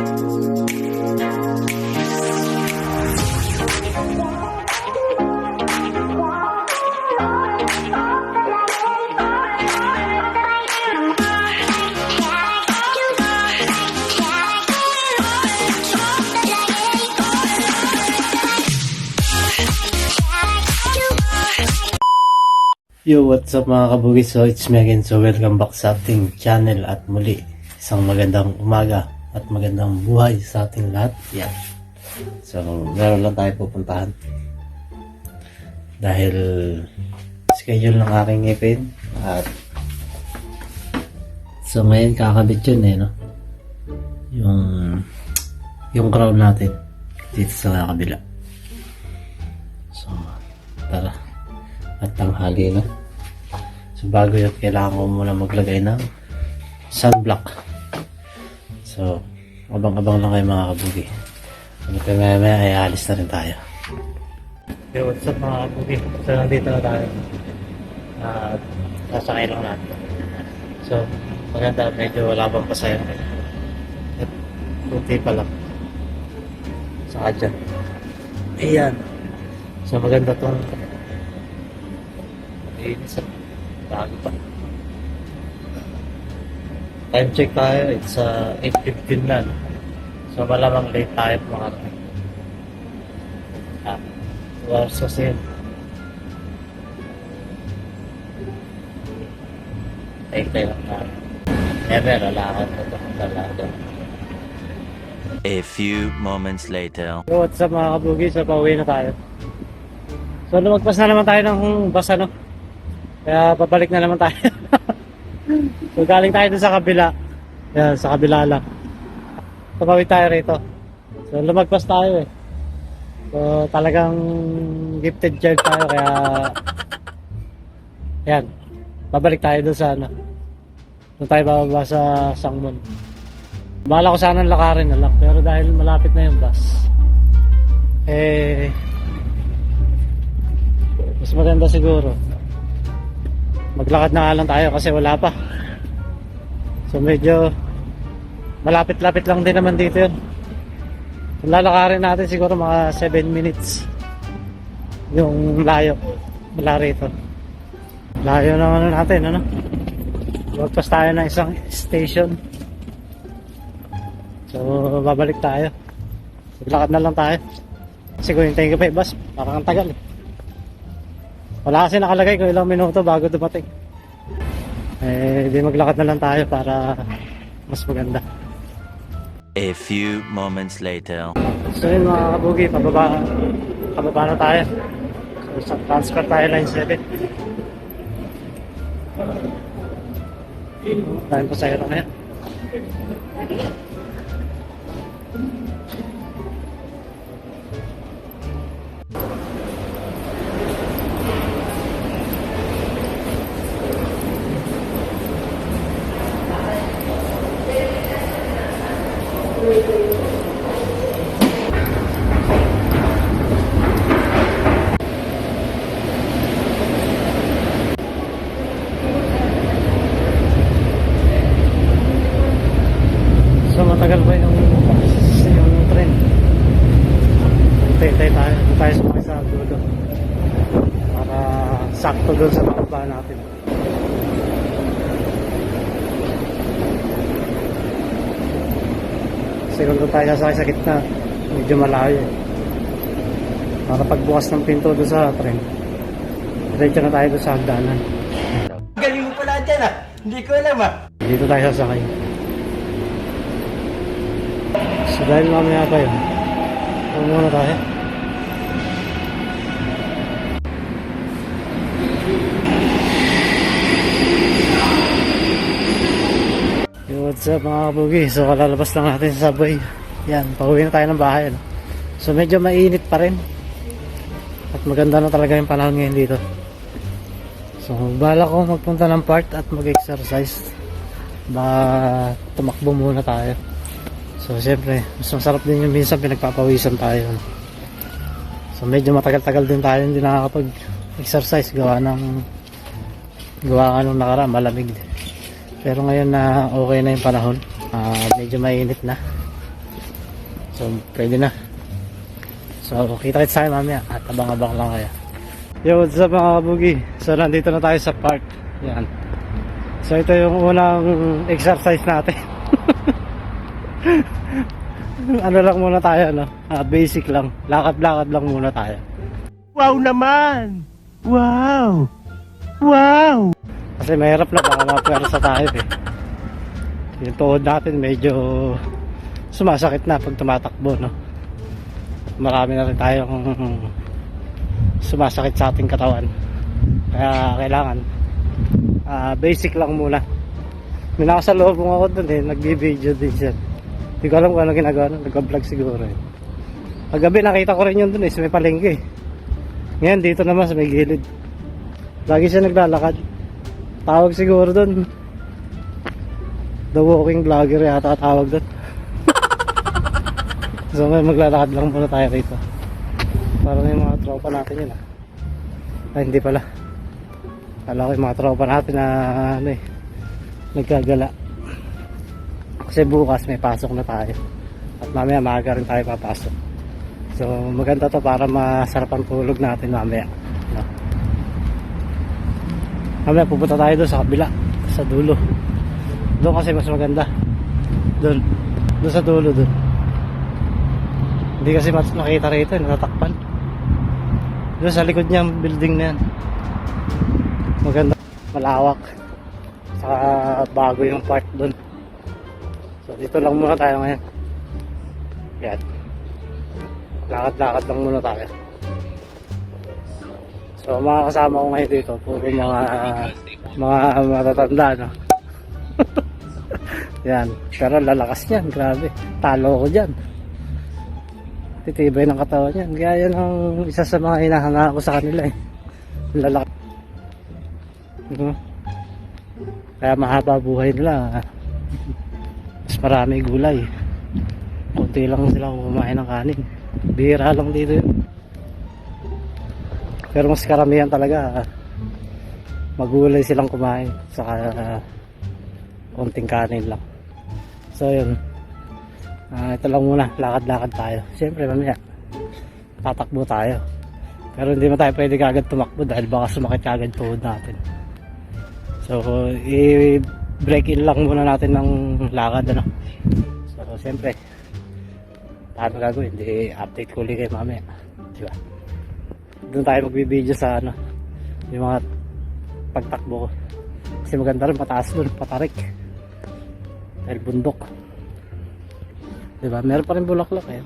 Yo, what's up mga kabugis? So it's me again. So welcome back sa ating channel at muli isang magandang umaga at magandang buhay sa ating lahat. Yan. So meron lang tayo pupuntahan dahil schedule ng aking ngipin at so ngayon kakabit yun no? Yung crown natin dito sa kabila. So tara at tanghali na. So bago yun, kailangan ko muna maglagay ng sunblock. So abang-abang lang kayo mga kabugi. So maya ay alis na rin tayo. Yo, what's up mga kabugi? So nandito na tayo. Sasakay lang natin. So maganda, medyo wala bang pasaya. At kunti pa lang. Saka dyan. Ayan. So maganda tong sa bago pa. Time check tayo, it's 8:15 na. So malamang late tayo mga 2 hours kasi yun. Tayo lang tayo. Never, lalakad na ito. A few moments later. So what's up mga kabugi? So pauwi na tayo. So lumagpas na naman tayo ng bus kaya pabalik na naman tayo. So galing tayo dun sa kabila. Yan, sa kabila lang. Tumawid tayo rito. So lumagpas tayo So talagang gifted child tayo kaya yan. Babalik tayo dun sa Doon tayo bababa sa Sangmon. Bahala ko sana lakarin na lang pero dahil malapit na yung bus mas maganda siguro maglakad na nga lang tayo kasi wala pa. So medyo malapit-lapit lang din naman dito yun. Kung lalakarin natin siguro mga 7 minutes yung layo mula rito. Layo naman natin Magpas tayo ng isang station. So babalik tayo. Maglakad na lang tayo kasi kung hintayin ka pa yung bus parang ang tagal Wala kasi nakalagay kung ilang minuto bago dumating. Di maglakad na lang tayo para mas maganda. A few moments later. So yun mga kabugi, pababa na tayo. So transfer tayo line 7. Tayong pasayro na yan. So matagal pa yung train. Hintay tayo. Tayo sumakay sa dulo para sakto doon sa makaba natin. Kasi kung doon tayo sasakay sa gitna medyo malayo para pagbukas ng pinto doon sa train diretso na tayo doon sa hagdanan. Galing mo pala dyan hindi ko alam Dito tayo sasakay. So dahil mamaya pa yun muna tayo. What's up mga kabugi? So kalalabas lang natin sa subway. Yan, pauwi na tayo ng bahay So medyo mainit pa rin at maganda na talaga yung panahon ngayon dito. So bala ko magpunta ng park at mag-exercise. Baka tumakbo muna tayo. So siyempre mas masarap din yung minsan pinagpapawisan tayo. So medyo matagal-tagal din tayo hindi nakakapag-exercise gawa nga nung nakaraan malamig din. Pero ngayon na okay na yung panahon, medyo mainit na. So, pwede na. So, kita kita tayo mamaya at abang-abang lang kaya. Yo, what's up mga kabugi? So, nandito na tayo sa park. Yan. So, ito yung unang exercise natin. Ano lang muna tayo, no? Basic lang. Lakad-lakad lang muna tayo. Wow naman! Wow! Wow! Kasi mahirap na, baka mapwersa tayo eh. Yung tuhod natin medyo sumasakit na pag tumatakbo, no? Marami na rin tayong sumasakit sa ating katawan. Kaya kailangan basic lang muna. May nakasalubong ako dun eh, nagbi-video din siya. Hindi ko alam kung ano ginagawa nun, nag-vlog siguro eh. Paggabi nakita ko rin yun dun eh, sa may palengke eh. Ngayon dito naman sa may gilid. Lagi siya naglalakad. Tawag siguro dun The Walking Vlogger yata tawag dun. So may maglalakad lang muna tayo rito. Parang yung mga tropa natin yun ah. Ay hindi pala. Kala ko yung mga tropa natin na ano eh, nagkagala. Kasi bukas may pasok na tayo. At mamaya maaga rin tayo papasok. So maganda to para masarap ang tulog natin mamaya, no? Mamaya pupunta tayo doon sa kabila, sa dulo. Doon kasi mas maganda. Doon sa dulo doon. Hindi kasi mas makita rito, natatakpan. Doon sa likod niya building na yan. Maganda, malawak. Saka bago yung park doon. So dito lang muna tayo ngayon. Yan. Lakad-lakad lang muna tayo. So mga kasama ko ngayon dito, puro mga matatanda, no? Yan. Pero lalakas yan, grabe. Talo ko dyan. Titibay ng katawan yan. Kaya yan ang isa sa mga hinahanga ko sa kanila eh. Lalakas. Kaya mahaba buhay nila. Mas marami gulay. Kunti lang sila kumain ng kanin. Bihira lang dito yun. Pero mas karamihan talaga magulay silang kumain. Saka konting kanin lang. So yun. Ito lang muna. Lakad-lakad tayo. Siyempre mamaya tatakbo tayo. Pero hindi mo tayo pwede kagad tumakbo dahil baka sumakit kagad tuhod natin. So i-break in lang muna natin ng lakad, ano. So siyempre paano gagawin? Hindi update ko ulit kayo mamaya, diba? Doon tayo magbibideo sa ano, yung mga pagtakbo ko. Kasi maganda rin, mataas doon, patarik dahil bundok, diba? Meron pa rin bulaklak eh,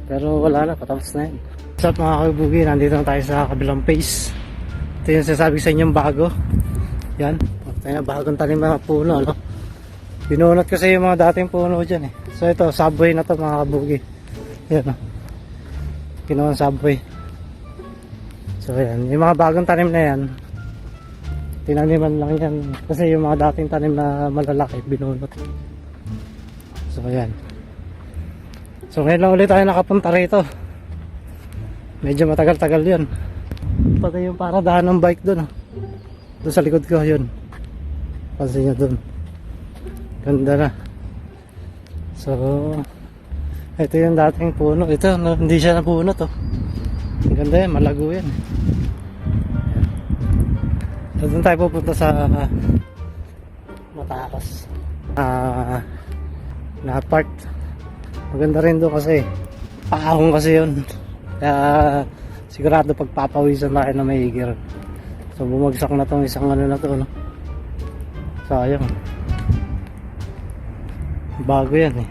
pero wala na, patapos na yun. What's up mga kabugi, nandito na tayo sa kabilang phase. Ito yung sasabi sa inyong bago. Yan, tayo na bagong tanim mga puno, no? Binunot kasi yung mga dating puno dyan eh. So ito, subway na to mga kabugi. Yan, no? Kinuha subway. So yan, yung mga bagong tanim na yan, tinaniman lang yan. Kasi yung mga dating tanim na malalaki, binunot. So yan. So ngayon lang ulit tayo nakapunta rito. Medyo matagal-tagal yun. Pati yung paradahan ng bike dun, oh. Doon sa likod ko, yun. Pansin nyo dun. Ganda na. So ito yung dating puno. Ito, no, hindi siya na puno to. Ganda yan, malago yan. So doon tayo pupunta sa mataas na part. Maganda rin doon kasi paahong kasi yun. Kaya sigurado pagpapawisan tayo na may higir. So bumagsak na tong isang ano na to, no? Sayang. Bago yan eh.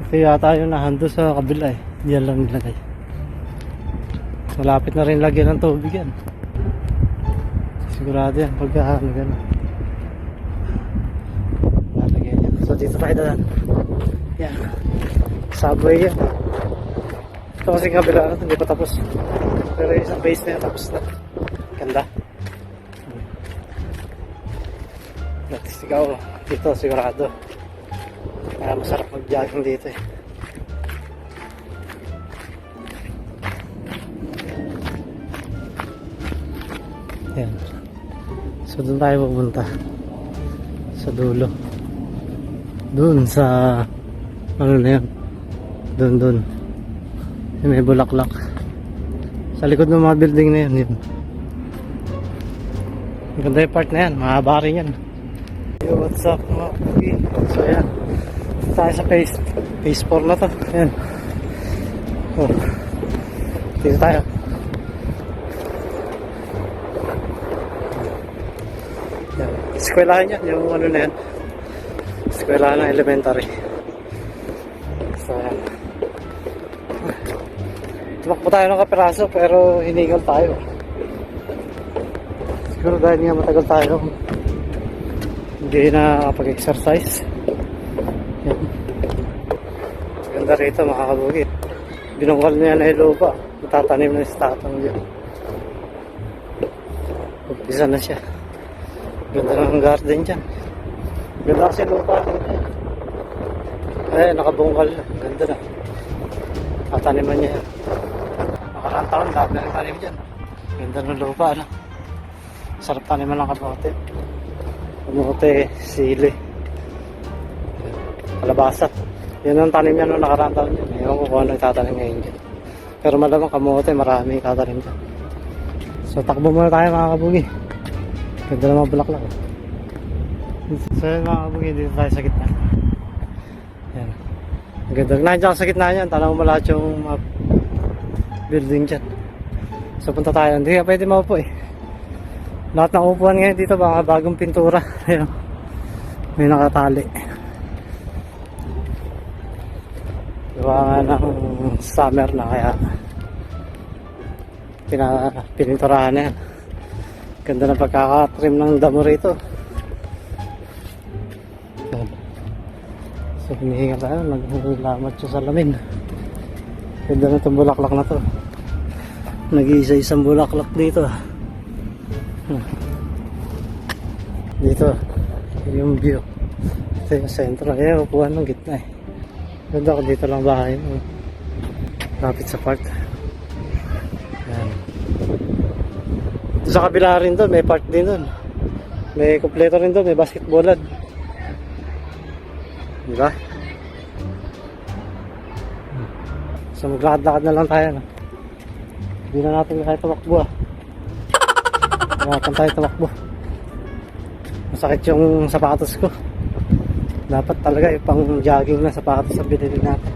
Ito yata yung nahando sa kabila eh. Diyan lang nilagay. Malapit na rin lagyan ng tubig yan. Sigurado yan pagka ano gano'n. Lalagyan yan. So dito tayo doon. Yan. Subway yan. Ito kasi kabila natin, hindi pa tapos. Pero yung isang base na yan, tapos na. Ganda. At least ikaw, dito sigurado. Kaya masarap mag-jogging dito eh. Yan. So doon tayo pupunta. Sa dulo. Doon sa ano na yan, Doon. Yung may bulaklak. Sa likod ng mga building na yun. Ang ganda yung part na yan. Mahaba rin yan. Yo, what's up mga pugi? So yan. Tayo sa phase 4 na to. Yan. Oh. Dito tayo. Yan. Eskwelahan yan. Yung ano na yan. Eskwelahan ng elementary. So yan. Tumakbo tayo ng kapiraso pero hinigal tayo. Siguro dahil nga matagal tayo hindi na kapag-exercise. Yan. Ganda rito mga kabugit. Binungkal niya na yung lupa. Matatanim na yung statang dyan. Umpisa na siya. Ganda ng garden dyan. Ganda kasi lupa. Eh, nakabungkal na. Ganda na. Tataniman niya yan. Makarang taon, lahat na yung tanim dyan. Ganda ng lupa, ano? Sarap taniman ng kamote. Kamote, sili. Kalabasa. Yan ang tanim niya nung nakarang taon dyan. Ewan ko kung ano itatanim ngayon dyan. Pero malamang kamote, marami itatanim dyan. So, takbo muna tayo mga kabugi. Ganda na mga bulaklak. So, yun mga kabugi, dito tayo sa gitna. Yan. Ang ganda. Nandiyan sa gitna yan. Tanaw mo lahat yung building dyan. So, punta tayo. Hindi ka pwede maupo eh. Lahat ng upuan ngayon dito, baka bagong pintura. Ayun. May nakatali. Diba nga ng summer na kaya pininturahan na yan. Ganda ng pagkakatrim ng damo rito. So hinihinga tayo, naglamat siya sa lamin. Ganda na itong bulaklak na to. Nag-iisa-isang bulaklak dito. Dito yung view. Ito yung sentro. Ayan, upuan ng gitna eh. Ganda ko dito lang bahay. Lapit sa park. Ayan. Sa kabila rin doon, may park din doon. May kumpleto rin doon, may basketballan. Diba? So maglakad-lakad na lang tayo. No? Hindi na natin kaya tumakbo ah. Makan tayo tumakbo. Masakit yung sapatos ko. Dapat talaga pang jogging na sapatos sa binili natin.